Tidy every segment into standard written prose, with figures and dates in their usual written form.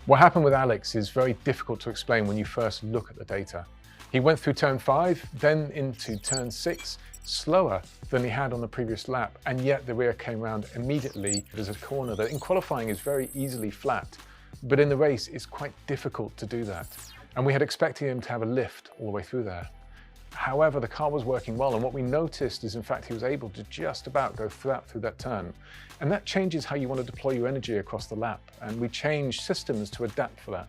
What happened with Alex is very difficult to explain when you first look at the data. He went through turn 5, then into turn 6, slower than he had on the previous lap, and yet the rear came around immediately. There's a corner that in qualifying is very easily flat, but in the race it's quite difficult to do that. And we had expected him to have a lift all the way through there. However, the car was working well, and what we noticed is in fact he was able to just about go flat through that turn. And that changes how you want to deploy your energy across the lap, and we changed systems to adapt for that.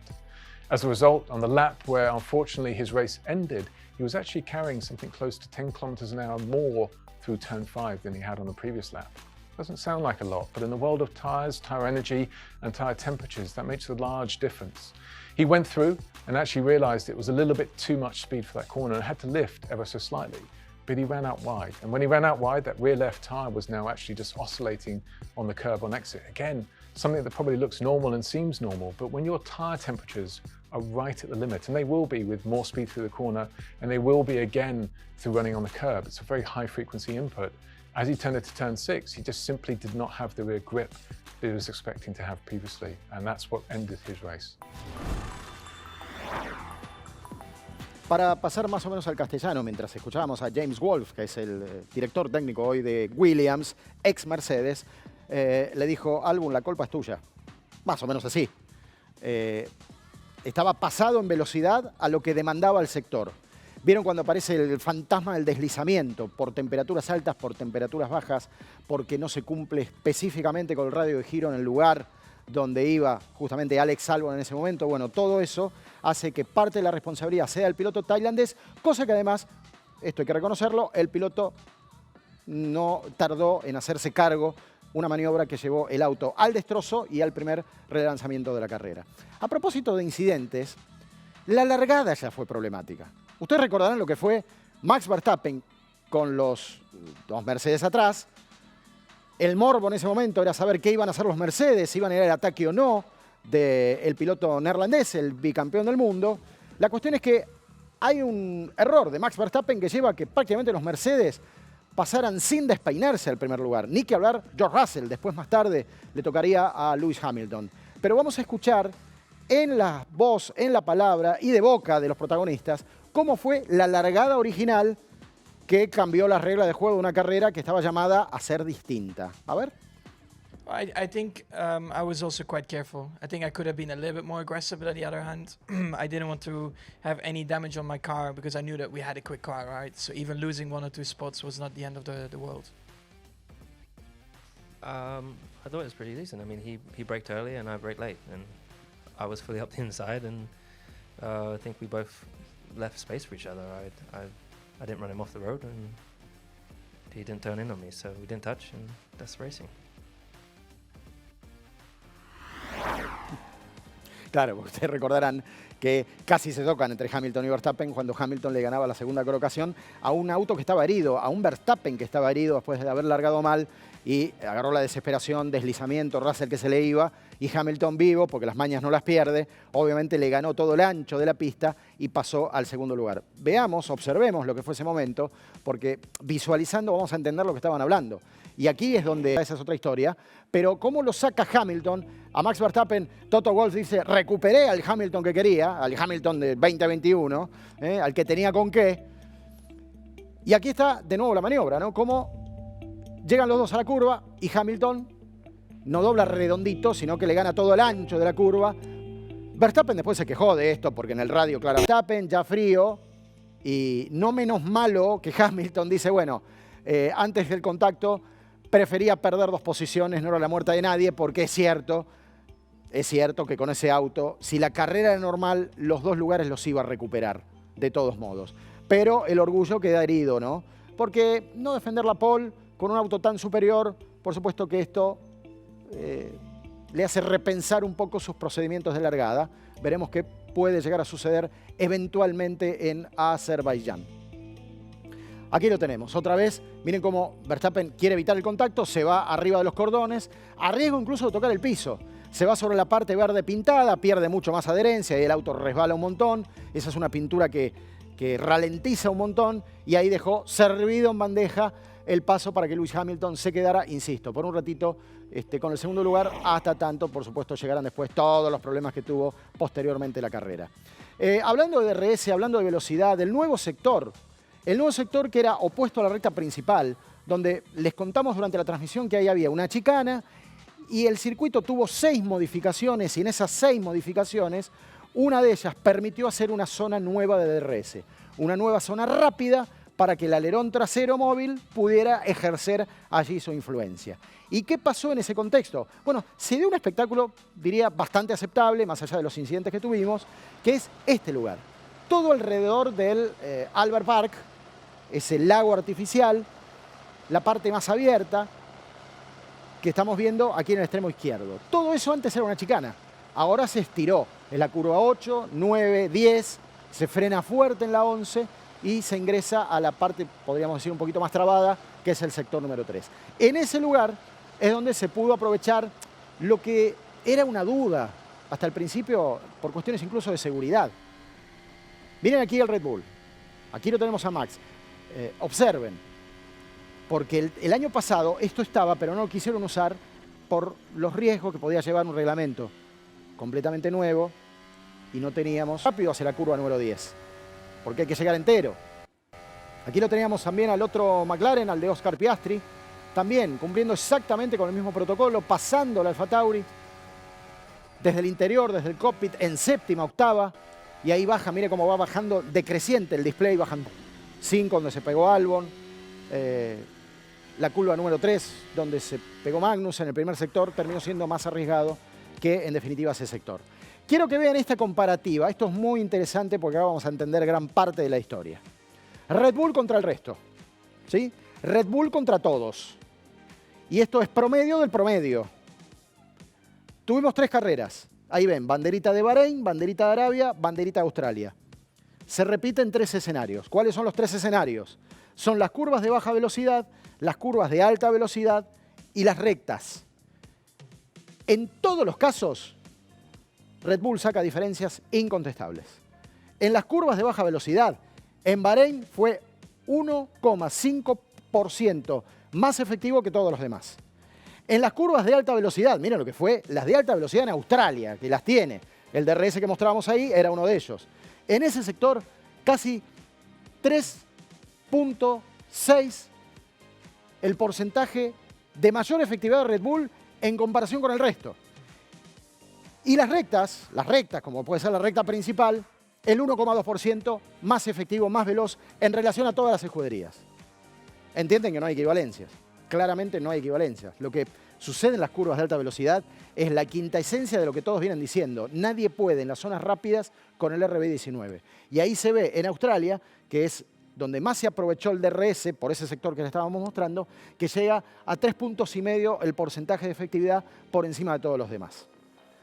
As a result, on the lap where unfortunately his race ended, he was actually carrying something close to 10 kilometers an hour more through turn 5 than he had on the previous lap. Doesn't sound like a lot, but in the world of tyres, tyre energy and tyre temperatures, that makes a large difference. He went through and actually realised it was a little bit too much speed for that corner and had to lift ever so slightly, but he ran out wide. And when he ran out wide, that rear left tyre was now actually just oscillating on the curb on exit. Again, something that probably looks normal and seems normal, but when your tyre temperatures are right at the limit, and they will be with more speed through the corner, and they will be again through running on the curb, it's a very high frequency input. As he turned into turn 6, he just simply did not have the rear grip that he was expecting to have previously, and that's what ended his race. Para pasar más o menos al castellano, mientras escuchábamos a James Wolfe, que es el director técnico hoy de Williams, ex Mercedes, le dijo, Albon, la culpa es tuya. Más o menos así. Estaba pasado en velocidad a lo que demandaba el sector. ¿Vieron cuando aparece el fantasma del deslizamiento por temperaturas altas, por temperaturas bajas, porque no se cumple específicamente con el radio de giro en el lugar donde iba justamente Alex Albon en ese momento? Bueno, todo eso hace que parte de la responsabilidad sea del piloto tailandés, cosa que además, esto hay que reconocerlo, el piloto no tardó en hacerse cargo, una maniobra que llevó el auto al destrozo y al primer relanzamiento de la carrera. A propósito de incidentes, la largada ya fue problemática. Ustedes recordarán lo que fue Max Verstappen con los Mercedes atrás. El morbo en ese momento era saber qué iban a hacer los Mercedes, si iban a ir al ataque o no del piloto neerlandés, el bicampeón del mundo. La cuestión es que hay un error de Max Verstappen que lleva a que prácticamente los Mercedes pasaran sin despeinarse al primer lugar. Ni que hablar George Russell, después más tarde le tocaría a Lewis Hamilton. Pero vamos a escuchar en la voz, en la palabra y de boca de los protagonistas cómo fue la largada original que cambió las reglas de juego de una carrera que estaba llamada a ser distinta. A ver. I think I was also quite careful. I think I could have been a little bit more aggressive, but on the other hand, I didn't want to have any damage on my car because I knew that we had a quick car, right? So even losing 1 or 2 spots was not the end of the world. I thought it was pretty decent. I mean, he braked early and I braked late, and I was fully up the inside, and I think we both left space for each other. I didn't run him off the road, and he didn't turn in on me, so we didn't touch, and that's racing. Claro, ustedes recordarán que casi se tocan entre Hamilton y Verstappen cuando Hamilton le ganaba la segunda colocación a un auto que estaba herido, a un Verstappen que estaba herido después de haber largado mal y agarró la desesperación, deslizamiento, Russell que se le iba y Hamilton vivo, porque las mañas no las pierde, obviamente le ganó todo el ancho de la pista y pasó al segundo lugar. Veamos, observemos lo que fue ese momento, porque visualizando vamos a entender lo que estaban hablando. Y aquí es donde esa es otra historia, pero cómo lo saca Hamilton a Max Verstappen. Toto Wolff dice, recuperé al Hamilton que quería, al Hamilton de 2021, al que tenía con qué. Y aquí está de nuevo la maniobra, ¿no? Cómo llegan los dos a la curva y Hamilton no dobla redondito, sino que le gana todo el ancho de la curva. Verstappen después se quejó de esto, porque en el radio, claro, Verstappen ya frío y no menos malo que Hamilton dice, bueno, antes del contacto prefería perder 2 posiciones, no era la muerte de nadie, porque es cierto que con ese auto, si la carrera era normal, los 2 lugares los iba a recuperar, de todos modos. Pero el orgullo queda herido, ¿no? Porque no defender la pole con un auto tan superior, por supuesto que esto le hace repensar un poco sus procedimientos de largada. Veremos qué puede llegar a suceder eventualmente en Azerbaiyán. Aquí lo tenemos, otra vez, miren cómo Verstappen quiere evitar el contacto, se va arriba de los cordones, a riesgo incluso de tocar el piso. Se va sobre la parte verde pintada, pierde mucho más adherencia y el auto resbala un montón. Esa es una pintura que ralentiza un montón y ahí dejó servido en bandeja el paso para que Lewis Hamilton se quedara, insisto, por un ratito con el segundo lugar, hasta tanto, por supuesto, llegaran después todos los problemas que tuvo posteriormente la carrera. Hablando de DRS, hablando de velocidad, del nuevo sector, el nuevo sector que era opuesto a la recta principal, donde les contamos durante la transmisión que ahí había una chicana y el circuito tuvo 6 modificaciones, y en esas 6 modificaciones, una de ellas permitió hacer una zona nueva de DRS, una nueva zona rápida para que el alerón trasero móvil pudiera ejercer allí su influencia. ¿Y qué pasó en ese contexto? Bueno, se dio un espectáculo, diría, bastante aceptable, más allá de los incidentes que tuvimos, que es este lugar. Todo alrededor del Albert Park, ese lago artificial, la parte más abierta que estamos viendo aquí en el extremo izquierdo. Todo eso antes era una chicana, ahora se estiró. Es la curva 8, 9, 10, se frena fuerte en la 11 y se ingresa a la parte, podríamos decir, un poquito más trabada, que es el sector número 3. En ese lugar es donde se pudo aprovechar lo que era una duda hasta el principio, por cuestiones incluso de seguridad. Miren aquí el Red Bull. Aquí lo tenemos a Max. Observen, porque el año pasado esto estaba, pero no lo quisieron usar por los riesgos que podía llevar un reglamento completamente nuevo y no teníamos rápido hacia la curva número 10, porque hay que llegar entero. Aquí lo teníamos también al otro McLaren, al de Oscar Piastri, también cumpliendo exactamente con el mismo protocolo, pasando al Alfa Tauri desde el interior, desde el cockpit, en séptima, octava, y ahí baja, mire cómo va bajando decreciente el display, bajan 5 donde se pegó Albon, la curva número 3 donde se pegó Magnus en el primer sector, terminó siendo más arriesgado que en definitiva ese sector. Quiero que vean esta comparativa, esto es muy interesante porque ahora vamos a entender gran parte de la historia. Red Bull contra el resto, ¿sí? Red Bull contra todos. Y esto es promedio del promedio. Tuvimos 3 carreras. Ahí ven, banderita de Bahrein, banderita de Arabia, banderita de Australia. Se repiten 3 escenarios. ¿Cuáles son los 3 escenarios? Son las curvas de baja velocidad, las curvas de alta velocidad y las rectas. En todos los casos, Red Bull saca diferencias incontestables. En las curvas de baja velocidad, en Bahrein fue 1,5% más efectivo que todos los demás. En las curvas de alta velocidad, miren lo que fue las de alta velocidad en Australia, que las tiene. El DRS que mostrábamos ahí era uno de ellos. En ese sector, casi 3,6 el porcentaje de mayor efectividad de Red Bull en comparación con el resto. Y las rectas, como puede ser la recta principal, el 1,2% más efectivo, más veloz en relación a todas las escuderías. Entienden que no hay equivalencias. Claramente no hay equivalencias. Lo que sucede en las curvas de alta velocidad es la quinta esencia de lo que todos vienen diciendo. Nadie puede en las zonas rápidas con el RB19. Y ahí se ve en Australia, que es donde más se aprovechó el DRS, por ese sector que les estábamos mostrando, que llega a 3,5 puntos el porcentaje de efectividad por encima de todos los demás.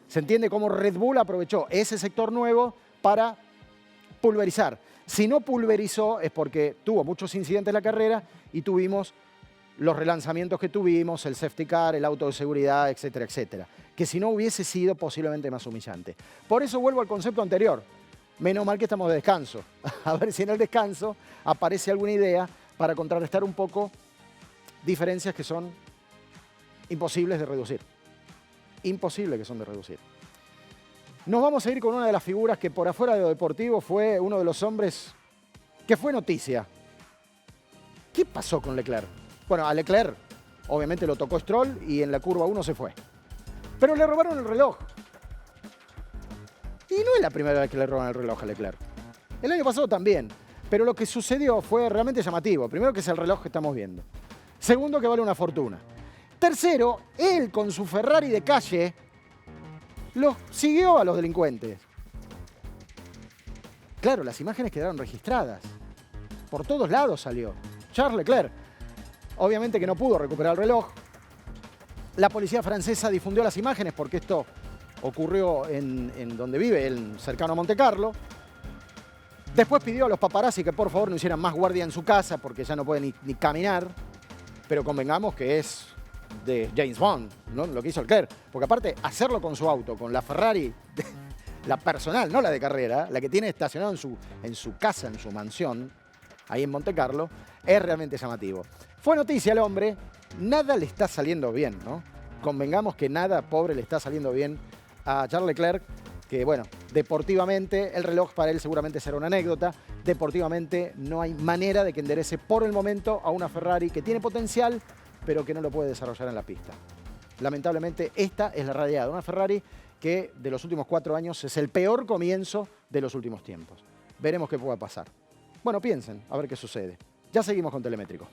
Se entiende cómo Red Bull aprovechó ese sector nuevo para pulverizar. Si no pulverizó es porque tuvo muchos incidentes en la carrera y tuvimos los relanzamientos que tuvimos, el safety car, el auto de seguridad, etcétera, etcétera. Que si no hubiese sido posiblemente más humillante. Por eso vuelvo al concepto anterior. Menos mal que estamos de descanso. A ver si en el descanso aparece alguna idea para contrarrestar un poco diferencias que son imposibles de reducir. Imposibles que son de reducir. Nos vamos a ir con una de las figuras que por afuera de lo deportivo fue uno de los hombres que fue noticia. ¿Qué pasó con Leclerc? Bueno, a Leclerc obviamente lo tocó Stroll y en la curva 1 se fue. Pero le robaron el reloj. Y no es la primera vez que le roban el reloj a Leclerc. El año pasado también. Pero lo que sucedió fue realmente llamativo. Primero, que es el reloj que estamos viendo. Segundo, que vale una fortuna. Tercero, él con su Ferrari de calle los siguió a los delincuentes. Claro, las imágenes quedaron registradas. Por todos lados salió. Charles Leclerc. Obviamente que no pudo recuperar el reloj. La policía francesa difundió las imágenes porque esto ocurrió en donde vive, cercano a Monte Carlo. Después pidió a los paparazzi que por favor no hicieran más guardia en su casa porque ya no puede ni caminar. Pero convengamos que es de James Bond, ¿no? Lo que hizo Leclerc. Porque aparte, hacerlo con su auto, con la Ferrari, la personal, no la de carrera, la que tiene estacionado en su casa, en su mansión, ahí en Monte Carlo, es realmente llamativo. Fue noticia el hombre, nada le está saliendo bien, ¿no? convengamos que nada, pobre, le está saliendo bien a Charles Leclerc, que bueno, deportivamente el reloj para él seguramente será una anécdota. Deportivamente no hay manera de que enderece por el momento a una Ferrari que tiene potencial, pero que no lo puede desarrollar en la pista. Lamentablemente esta es la realidad de una Ferrari que de los últimos 4 años es el peor comienzo de los últimos tiempos. Veremos qué pueda pasar. Bueno, piensen, a ver qué sucede. Ya seguimos con Telemétrico.